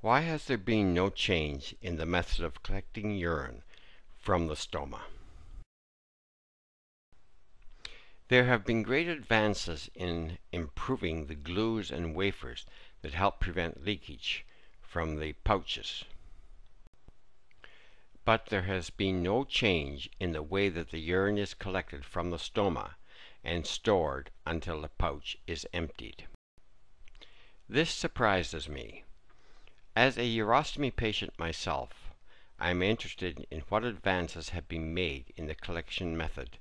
Why has there been no change in the method of collecting urine from the stoma? There have been great advances in improving the glues and wafers that help prevent leakage from the pouches. But there has been no change in the way that the urine is collected from the stoma and stored until the pouch is emptied. This surprises me. As a urostomy patient myself, I am interested in what advances have been made in the collection method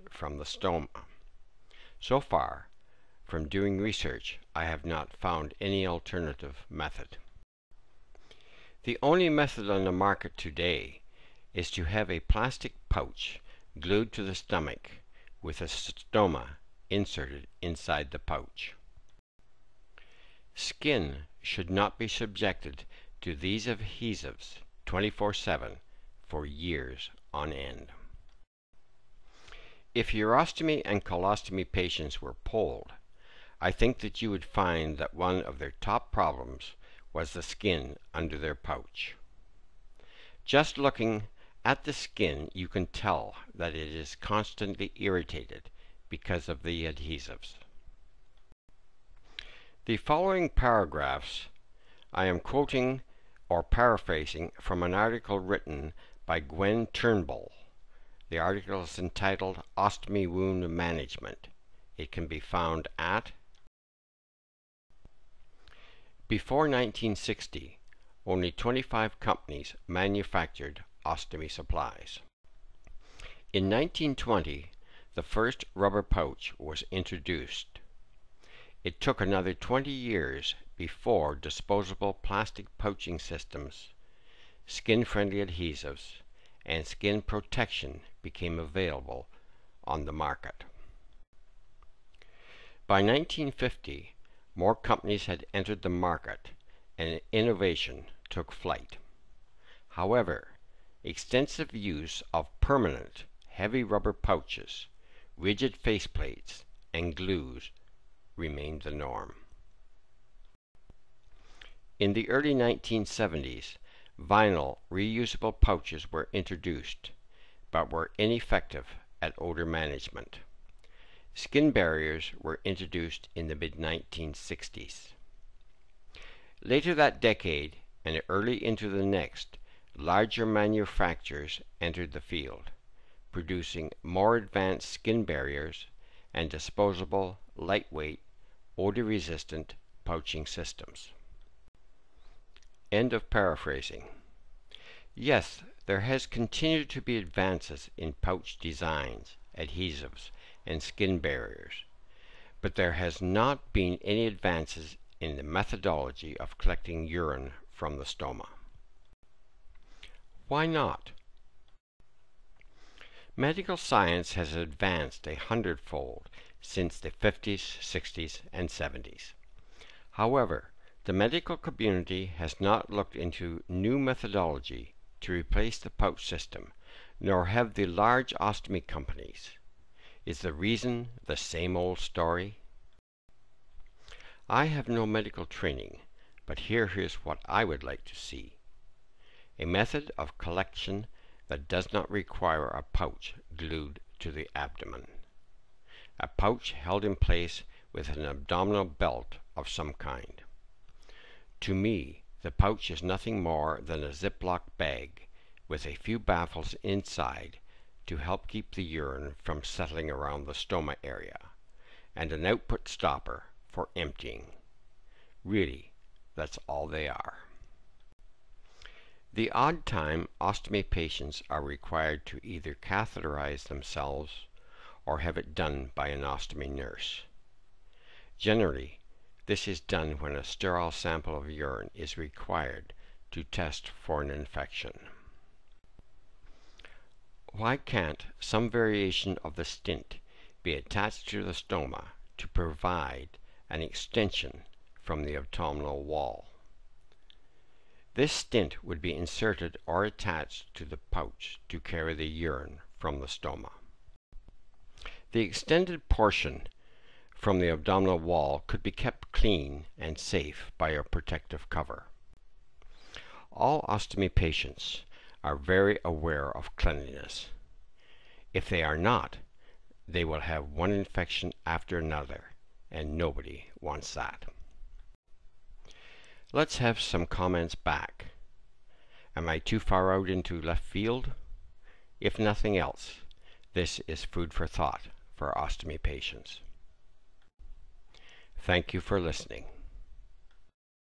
from the stoma. So far, from doing research, I have not found any alternative method. The only method on the market today is to have a plastic pouch glued to the stomach with a stoma inserted inside the pouch. Skin should not be subjected to these adhesives 24/7 for years on end. If urostomy and colostomy patients were polled, I think that you would find that one of their top problems was the skin under their pouch. Just looking at the skin, you can tell that it is constantly irritated because of the adhesives. The following paragraphs I am quoting or paraphrasing from an article written by Gwen Turnbull. The article is entitled Ostomy Wound Management. It can be found at Before 1960, only 25 companies manufactured ostomy supplies. In 1920, the first rubber pouch was introduced. It took another 20 years before disposable plastic pouching systems, skin-friendly adhesives, and skin protection became available on the market. By 1950, more companies had entered the market and innovation took flight. However, extensive use of permanent, heavy rubber pouches, rigid faceplates, and glues remained the norm. In the early 1970s, vinyl reusable pouches were introduced, but were ineffective at odor management. Skin barriers were introduced in the mid-1960s. Later that decade, and early into the next, larger manufacturers entered the field, producing more advanced skin barriers and disposable, lightweight, odor-resistant pouching systems. End of paraphrasing. Yes, there has continued to be advances in pouch designs, adhesives, and skin barriers, but there has not been any advances in the methodology of collecting urine from the stoma. Why not? Medical science has advanced 100-fold since the 50s, 60s, and 70s. However, the medical community has not looked into new methodology to replace the pouch system, nor have the large ostomy companies. Is the reason the same old story? I have no medical training, but here is what I would like to see. A method of collection that does not require a pouch glued to the abdomen. A pouch held in place with an abdominal belt of some kind. To me, the pouch is nothing more than a Ziploc bag with a few baffles inside to help keep the urine from settling around the stoma area, and an output stopper for emptying. Really, that's all they are. The odd time ostomy patients are required to either catheterize themselves or have it done by an ostomy nurse. Generally, this is done when a sterile sample of urine is required to test for an infection. Why can't some variation of the stent be attached to the stoma to provide an extension from the abdominal wall? This stent would be inserted or attached to the pouch to carry the urine from the stoma. The extended portion from the abdominal wall could be kept clean and safe by a protective cover. All ostomy patients are very aware of cleanliness. If they are not, they will have one infection after another, and nobody wants that. Let's have some comments back. Am I too far out into left field? If nothing else, this is food for thought for ostomy patients. Thank you for listening.